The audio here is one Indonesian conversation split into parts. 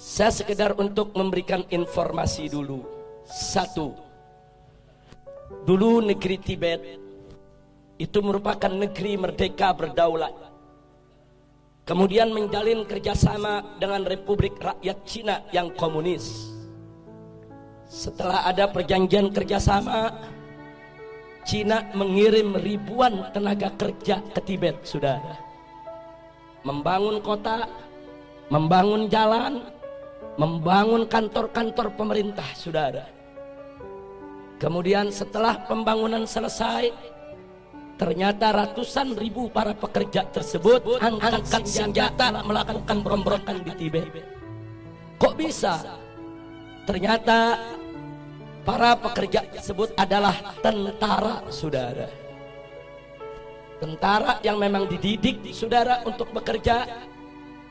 Saya sekedar untuk memberikan informasi dulu. Satu, dulu negeri Tibet itu merupakan negeri merdeka berdaulat. Kemudian menjalin kerjasama dengan Republik Rakyat Cina yang komunis. Setelah ada perjanjian kerjasama, Cina mengirim ribuan tenaga kerja ke Tibet, saudara. Membangun kota, membangun jalan, membangun kantor-kantor pemerintah, saudara. Kemudian setelah pembangunan selesai, ternyata ratusan ribu para pekerja tersebut angkat senjata melakukan pemberontakan di Tibet. Kok bisa? Ternyata para pekerja tersebut adalah tentara, saudara. Tentara yang memang dididik, saudara, untuk bekerja.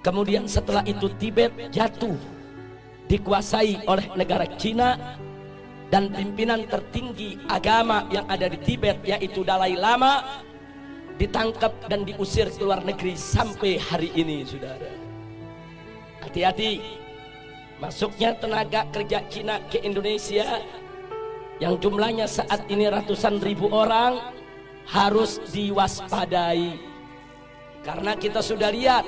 Kemudian setelah itu Tibet jatuh, dikuasai oleh negara Cina, dan pimpinan tertinggi agama yang ada di Tibet, yaitu Dalai Lama, ditangkap dan diusir ke luar negeri sampai hari ini, saudara. Hati-hati, masuknya tenaga kerja Cina ke Indonesia yang jumlahnya saat ini ratusan ribu orang harus diwaspadai, karena kita sudah lihat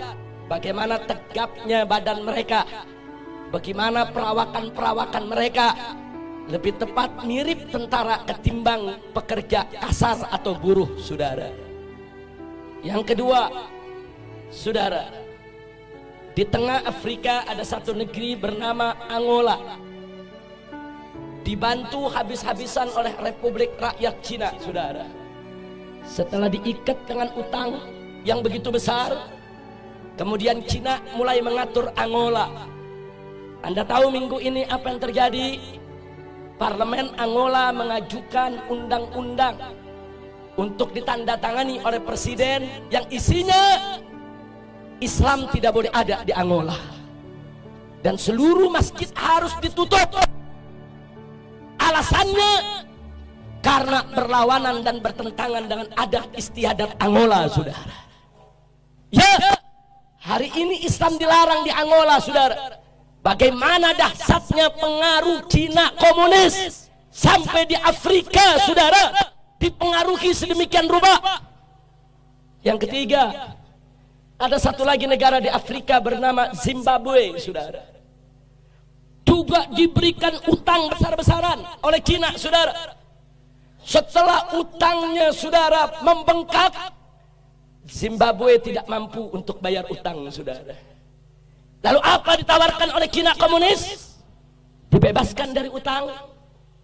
bagaimana tegapnya badan mereka, bagaimana perawakan mereka, lebih tepat mirip tentara ketimbang pekerja kasar atau buruh, saudara. Yang kedua, saudara, di tengah Afrika ada satu negeri bernama Angola, dibantu habis-habisan oleh Republik Rakyat Cina, saudara. Setelah diikat dengan utang yang begitu besar, kemudian Cina mulai mengatur Angola. Anda tahu minggu ini apa yang terjadi? Parlemen Angola mengajukan undang-undang untuk ditandatangani oleh presiden yang isinya Islam tidak boleh ada di Angola, dan seluruh masjid harus ditutup. Alasannya karena berlawanan dan bertentangan dengan adat istiadat Angola, saudara. Ya, hari ini Islam dilarang di Angola, saudara. Bagaimana dahsyatnya pengaruh Cina komunis sampai di Afrika, saudara, dipengaruhi sedemikian rupa. Yang ketiga, ada satu lagi negara di Afrika bernama Zimbabwe, saudara, juga diberikan utang besar-besaran oleh Cina, saudara. Setelah utangnya, saudara, membengkak, Zimbabwe tidak mampu untuk bayar utang, saudara. Lalu apa ditawarkan oleh Cina komunis? Dibebaskan dari utang,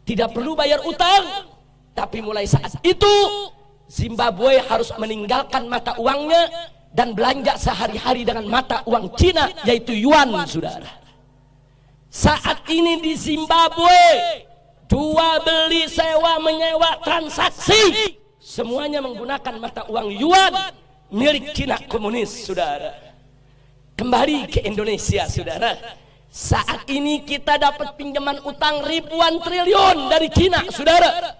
tidak perlu bayar utang. Tapi mulai saat itu Zimbabwe harus meninggalkan mata uangnya dan belanja sehari-hari dengan mata uang Cina, yaitu yuan, saudara. Saat ini di Zimbabwe, jual beli, sewa menyewa, transaksi semuanya menggunakan mata uang yuan milik Cina komunis, saudara. Kembali ke Indonesia, saudara. Saat ini kita dapat pinjaman utang ribuan triliun dari Cina, saudara.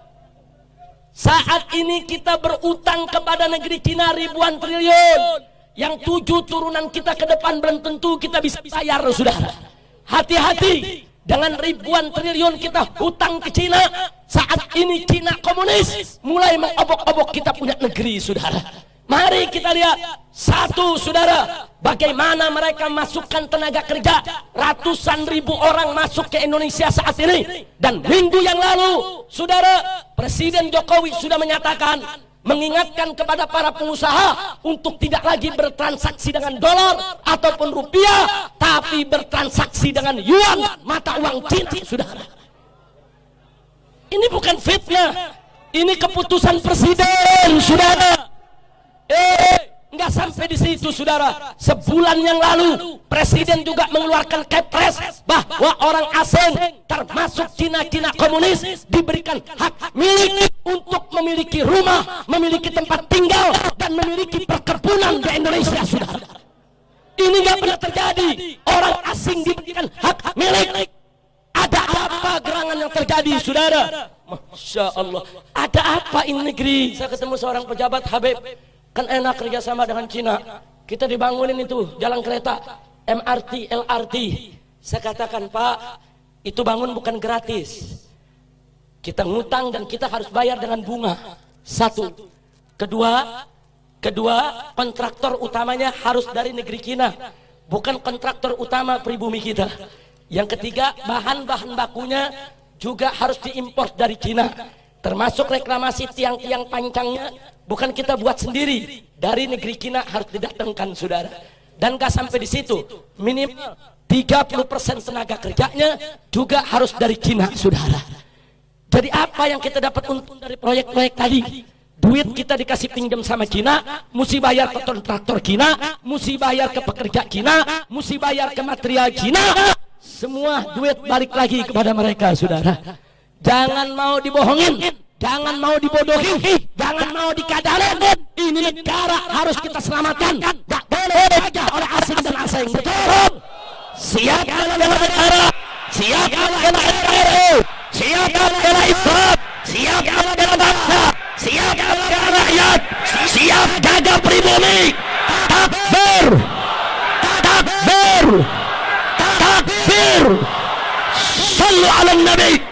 Saat ini kita berutang kepada negeri Cina ribuan triliun, yang 7 turunan kita ke depan belum tentu kita bisa bayar, saudara. Hati-hati dengan ribuan triliun kita hutang ke Cina. Saat ini Cina komunis mulai mengobok-obok kita punya negeri, saudara. Mari kita lihat satu, saudara, bagaimana mereka masukkan tenaga kerja. Ratusan ribu orang masuk ke Indonesia saat ini. Dan minggu yang lalu, saudara, Presiden Jokowi sudah menyatakan, mengingatkan kepada para pengusaha untuk tidak lagi bertransaksi dengan dolar ataupun rupiah, tapi bertransaksi dengan yuan, mata uang Cina, saudara. Ini bukan fitnah, ini keputusan presiden, saudara. Nggak sampai di situ, saudara. Sebulan yang lalu presiden juga mengeluarkan kepres bahwa orang asing termasuk Cina komunis diberikan hak milik untuk memiliki rumah, memiliki tempat tinggal, dan memiliki perkebunan di Indonesia, saudara. Ini nggak pernah terjadi. Orang asing diberikan hak milik. Ada apa gerangan yang terjadi, saudara? Masya Allah. Ada apa ini negeri? Saya ketemu seorang pejabat, Habib, kan enak kerjasama dengan Cina. Kita dibangunin itu jalan kereta, MRT, LRT. Saya katakan, Pak, itu bangun bukan gratis. Kita ngutang dan kita harus bayar dengan bunga. Satu. Kedua, kontraktor utamanya harus dari negeri Cina, bukan kontraktor utama pribumi kita. Yang ketiga, bahan-bahan bakunya juga harus diimpor dari Cina, termasuk reklamasi tiang-tiang pancangnya bukan kita buat sendiri, dari negeri Cina harus didatangkan, saudara. Dan gak sampai di situ, minimal 30% tenaga kerjanya juga harus dari Cina, saudara. Jadi apa yang kita dapat untung dari proyek-proyek tadi? Duit kita dikasih pinjam sama Cina, mesti bayar ke kontraktor Cina, mesti bayar ke pekerja Cina, mesti bayar ke material Cina. Semua duit balik lagi kepada mereka, saudara. Jangan mau dibohongin, jangan mau dibodohi, jangan mau dikadalin. Ini negara harus kita selamatkan. Gak boleh saja oleh asing dan asing. Betul. Siap bela negara, siap bela NKRI, siap bela Islam, siap bela bangsa, siap bela rakyat, siap jaga pribumi. Takbir, takbir, takbir. Sallu ala Nabi.